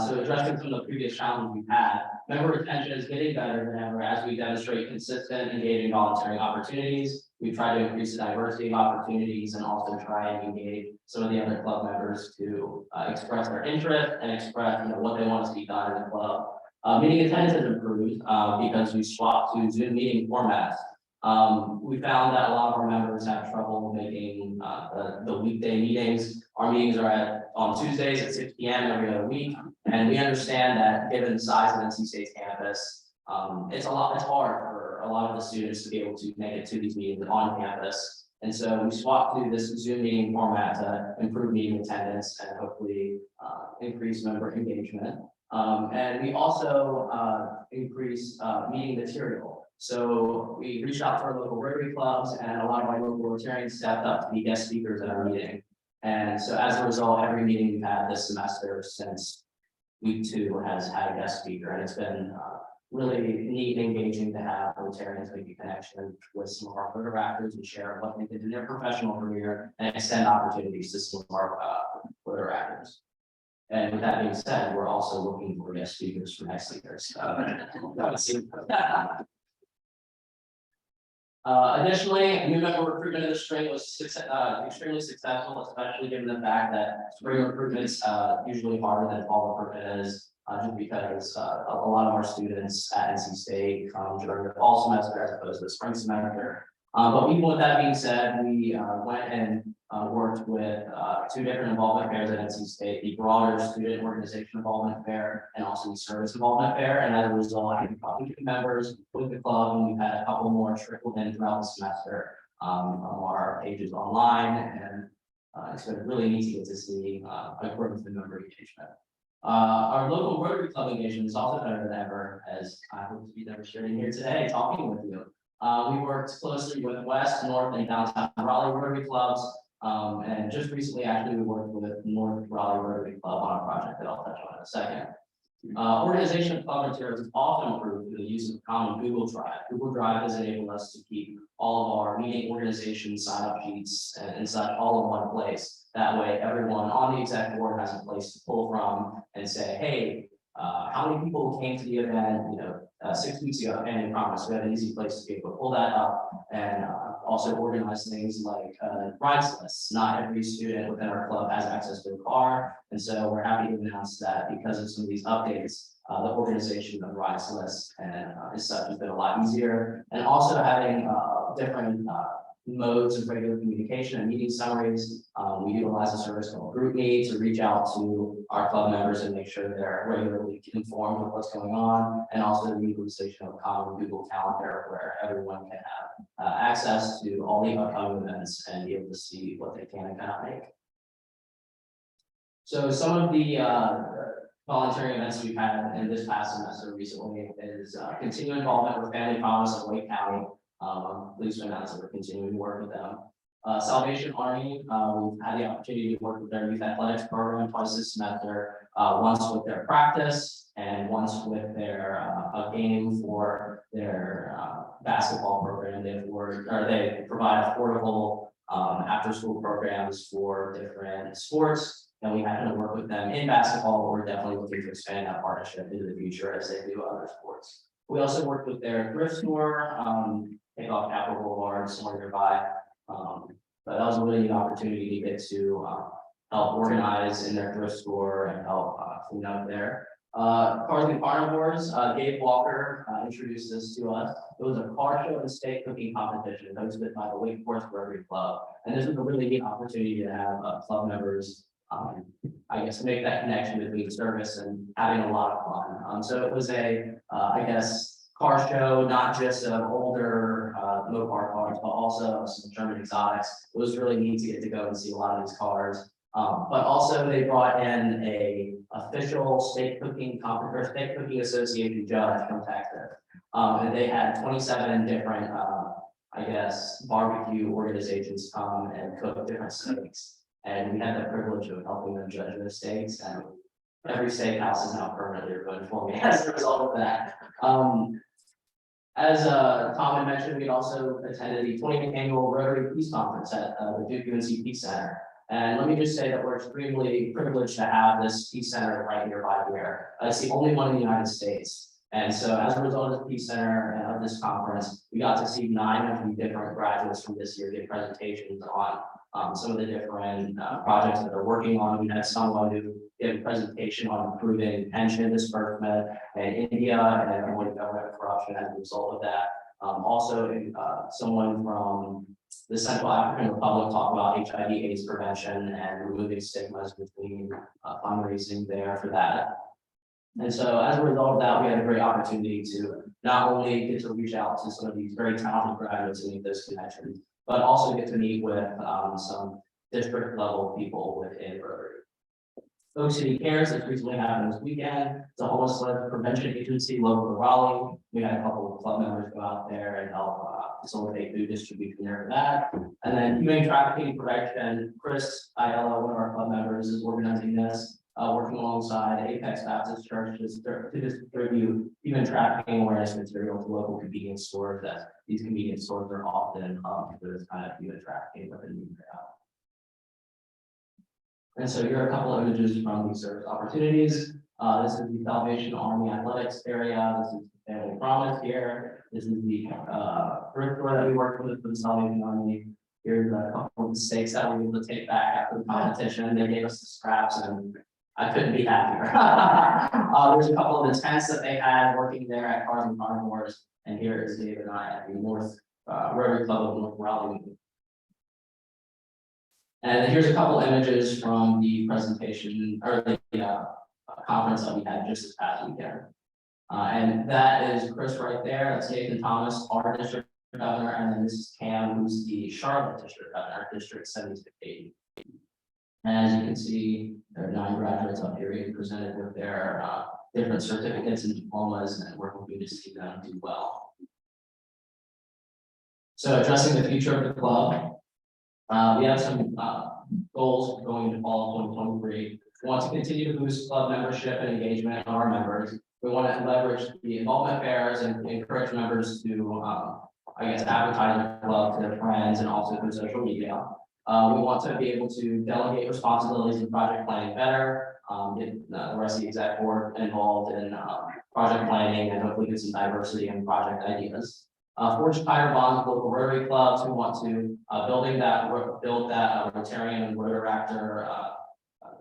So addressing some of the previous challenges we've had, member retention is getting better than ever as we demonstrate consistent, engaging volunteering opportunities. We try to increase the diversity of opportunities and also try and engage some of the other club members to express their interest and express what they want to see done in the club. Meeting attendance has improved because we swapped to Zoom meeting formats. We found that a lot of our members have trouble making the weekday meetings. Our meetings are on Tuesdays at 6 p.m. every other week, and we understand that given the size of NC State's campus, it's hard for a a lot of the students to be able to make it to these meetings on campus. And so we swapped to this Zoom meeting format to improve meeting attendance and hopefully increase member engagement. And we also increased meeting material. So we reached out to our local Rotary clubs, and a lot of our local Rotarians stepped up to be guest speakers at our meeting. And so as a result, every meeting we've had this semester since week 2 has had a guest speaker, and it's been really neat and engaging to have Rotarians make a connection with some of our Rotary actors and share what they did in their professional career and extend opportunities to some of our Rotary actors. And with that being said, we're also looking for guest speakers for next year. Additionally, new member recruitment in the spring was extremely successful, especially given the fact that spring recruitment's usually harder than fall recruitment is, just because a lot of our students at NC State come during the fall semester as opposed to the spring semester. But even with that being said, we went and worked with 2 different involvement fairs at NC State, the broader student organization involvement fair and also the service involvement fair. And as a result, I had talking to members with the club, and we've had a couple more trickled in throughout the semester on our pages online. And it's been really neat to get to see a growth in member engagement. Our local Rotary Club engagement is also better than ever, as I hope to be demonstrating here today, talking with you. We worked closely with West, North, and Downtown Raleigh Rotary clubs. And just recently, actually, we worked with North Raleigh Rotary Club on a project that I'll touch on in a second. Organization of club materials is often improved through the use of common Google Drive. Google Drive has enabled us to keep all of our meeting organization sign-up sheets and such all in one place. That way, everyone on the exec board has a place to pull from and say, hey, how many people came to the event, 6 weeks ago, and promise. We have an easy place to be able to pull that up and also organize things like rides lists. Not every student within our club has access to a car, and so we're happy to announce that because of some of these updates, the organization of rides lists and as such has been a lot easier. And also having different modes of regular communication and meeting summaries. We utilize a service called GroupMe to reach out to our club members and make sure they're regularly informed with what's going on, and also the utilization of a common Google Calendar where everyone can have access to all the upcoming events and be able to see what they can and cannot make. So some of the volunteering events we've had in this past semester recently is continuing involvement with Family Promise of Wake County. I'm pleased to announce that we're continuing to work with them. Salvation Army, we've had the opportunity to work with their youth athletics program twice this semester, once with their practice and once with their a game for their basketball program. They provide affordable after-school programs for different sports, and we happen to work with them in basketball, but we're definitely looking to expand that partnership into the future as they do other sports. We also worked with their thrift store, take off Capitol Boulevard, somewhere nearby. But that was a really neat opportunity to get to help organize in their thrift store and help clean up there. Cars and Carnivores, Gabe Walker introduced this to us. It was a car show and steak cooking competition hosted by the Wake Forest Rotary Club. And this was a really neat opportunity to have club members, I guess, make that connection between service and having a lot of fun. So it was a, car show, not just of older Mopar cars, but also some German exotics. It was really neat to get to go and see a lot of these cars. But also they brought in a official steak cooking association judge from Texas. And they had 27 different, barbecue organizations come and cook different steaks. And we had the privilege of helping them judge those steaks. And every steakhouse is now permanently ruined for me as a result of that. As Tom had mentioned, we also attended the 20th annual Rotary Peace Conference at the Duke UNC Peace Center. And let me just say that we're extremely privileged to have this Peace Center right nearby here. It's the only one in the United States. And so as a result of the Peace Center and of this conference, we got to see 9 of the different graduates from this year give presentations on some of the different projects that they're working on. We had someone who gave a presentation on improving pension disbursement in India and avoiding government corruption as a result of that. Also, someone from the Central African Republic talked about HIV/AIDS prevention and removing stigmas between fundraising there for that. And so as a result of that, we had a great opportunity to not only get to reach out to some of these very talented graduates and make those connections, but also get to meet with some district level people within Rotary. Oak City Cares that's recently happened this weekend. It's a homelessness prevention agency local to Raleigh. We had a couple of club members go out there and help facilitate food distribution there for that. And then humane trafficking prevention, Chris Ayala, one of our club members, is organizing this, working alongside Apex Baptist Church to distribute human trafficking awareness material to local convenience stores. That these convenience stores are often for this kind of human trafficking within the area. And so here are a couple of images from these service opportunities. This is the Salvation Army Athletics area. This is the Family Promise here. This is the thrift store that we worked with for the Salvation Army. Here's a couple of mistakes that we were able to take back after the competition. They gave us the scraps and I couldn't be happier. There's a couple of the tents that they had working there at Cars and Carnivores. And here is David and I at the North Rotary Club of North Raleigh. And then here's a couple images from the presentation or the conference that we had just this past weekend. And that is Chris right there. That's Nathan Thomas, our district governor, and then this is Cam, who's the Charlotte district governor, District 7680. And as you can see, there are 9 graduates up here being presented with their different certificates and diplomas, and we're hoping to see them do well. So addressing the future of the club. We have some goals going into fall of 2023. We want to continue to boost club membership and engagement of our members. We want to leverage the involvement fairs and encourage members to, advertise their club to their friends and also through social media. We want to be able to delegate responsibilities in project planning better, get the rest of the exec board involved in project planning and hopefully get some diversity in project ideas. Forge tighter bonds with local Rotary clubs who want to build that Rotarian and Rotaractor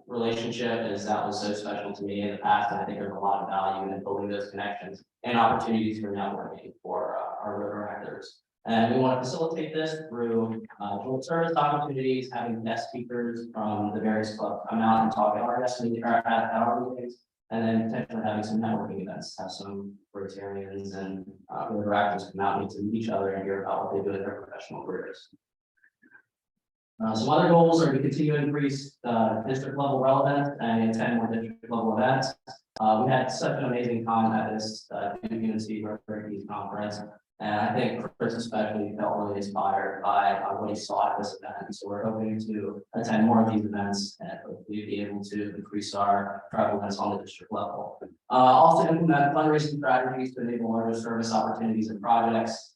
relationship, as that was so special to me in the past, and I think there's a lot of value in building those connections and opportunities for networking for our Rotaractors. And we want to facilitate this through joint service opportunities, having guest speakers from the various clubs come out and talk at our guest meeting or at our meetings. And then potentially having some networking events, have some Rotarians and Rotaractors come out and get to meet each other and hear about what they do in their professional careers. Some other goals are to continue to increase district level relevance and attend more district level events. We had such an amazing time at this Duke UNC Rotary conference. And I think Chris especially felt really inspired by what he saw at this event. So we're hoping to attend more of these events and hopefully be able to increase our prevalence on the district level. Also implement fundraising strategies to enable larger service opportunities and projects.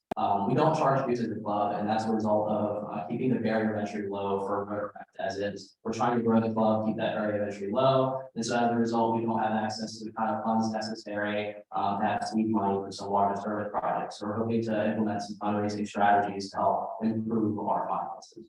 We don't charge dues as a club, and that's a result of keeping the barrier of entry low for Rotaract as is. We're trying to grow the club, keep that barrier of entry low, and so as a result, we don't have access to the kind of funds necessary to have seed money for some larger service projects. So we're hoping to implement some fundraising strategies to help improve our finances.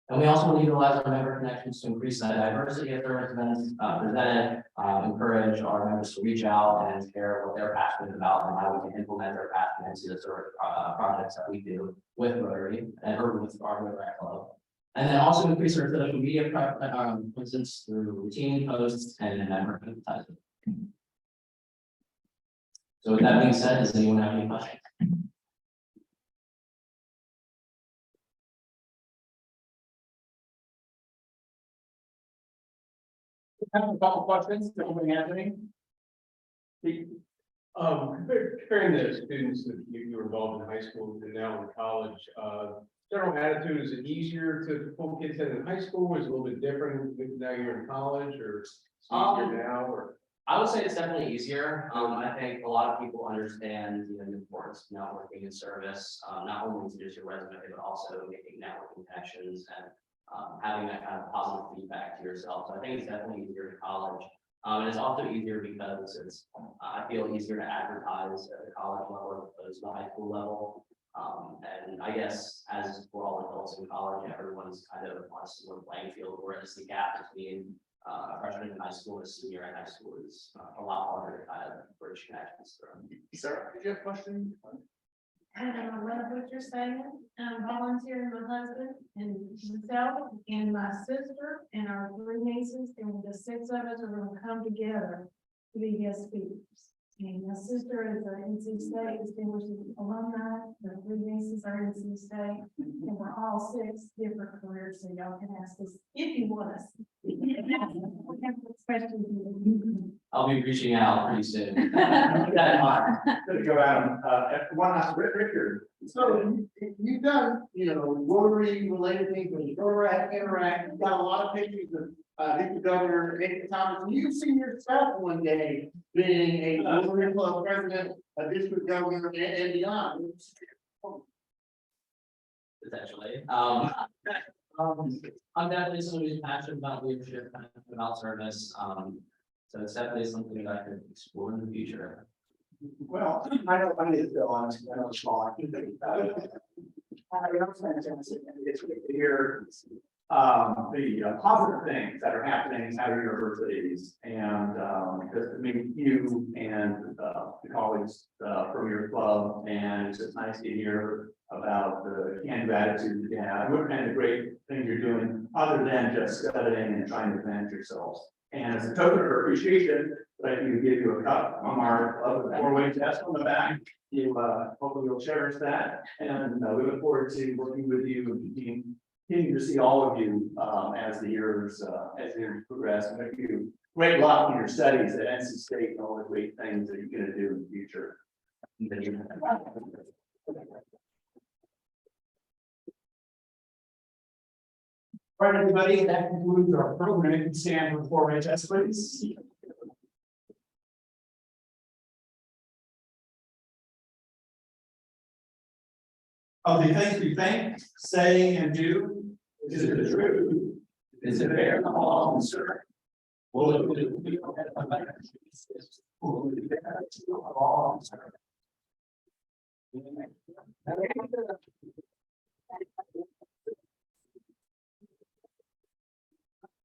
And we also want to utilize our member connections to increase the diversity of service events presented, encourage our members to reach out and share what they're passionate about and how we can implement their passion into the sort of projects that we do with Rotary and with our Rotary Club. And then also increase our social media presence through routine posts and member advertising. So with that being said, does anyone have any questions? I have a couple questions to open Anthony. Comparing the students that you were involved in high school and now in college, general attitude, is it easier to pull kids in high school? Is it a little bit different now you're in college, or it's easier now? Or I would say it's definitely easier. I think a lot of people understand the importance of networking and service, not only to just your resume, but also making networking connections and having that kind of positive feedback to yourself. So I think it's definitely easier in college. And it's also easier because it's, I feel easier to advertise at the college level as opposed to the high school level. And I guess as we're all adults in college, everyone's kind of on a similar playing field, whereas the gap between freshman in high school and senior in high school is a lot harder to kind of bridge connections through. Sarah, did you have a question? I love what you're saying. I'm volunteering my husband and myself and my sister and our 3 nieces, and the 6 of us are gonna come together to be guest speakers. And my sister is an NC State distinguished alumni, the three nieces are NC State, and we're all 6 different careers, so y'all can ask us if you want us. Questions. I'll be reaching out pretty soon. Keep that in mind. Gonna go out, one last, Richard. So you've done, Rotary related things, when you interact, you've got a lot of pictures of District Governor Nathan Thomas. You've seen yourself one day being a Rotary Club president, a district governor and beyond. Potentially. I'm definitely somebody who's passionate about leadership, passionate about service. So it's definitely something that I could explore in the future. Well, I need to go on, I know it's small. It's great to hear the positive things that are happening at our universities and just to meet you and the colleagues from your club. And it's just nice to hear about the canned attitude that you have, what kind of great things you're doing other than just studying and trying to advance yourselves. And as a token of appreciation, I can give you a cup from our club with 4-way test on the back. You hopefully you'll cherish that, and we look forward to working with you and continuing to see all of you as the years progress. And wish you great luck in your studies at NC State and all the great things that you're going to do in the future. All right, everybody, that concludes our program. You can stand for 4-way test, please. Of the things we think, say, and do, is it the truth? Is it fair to all concerned? Will it be all concerned?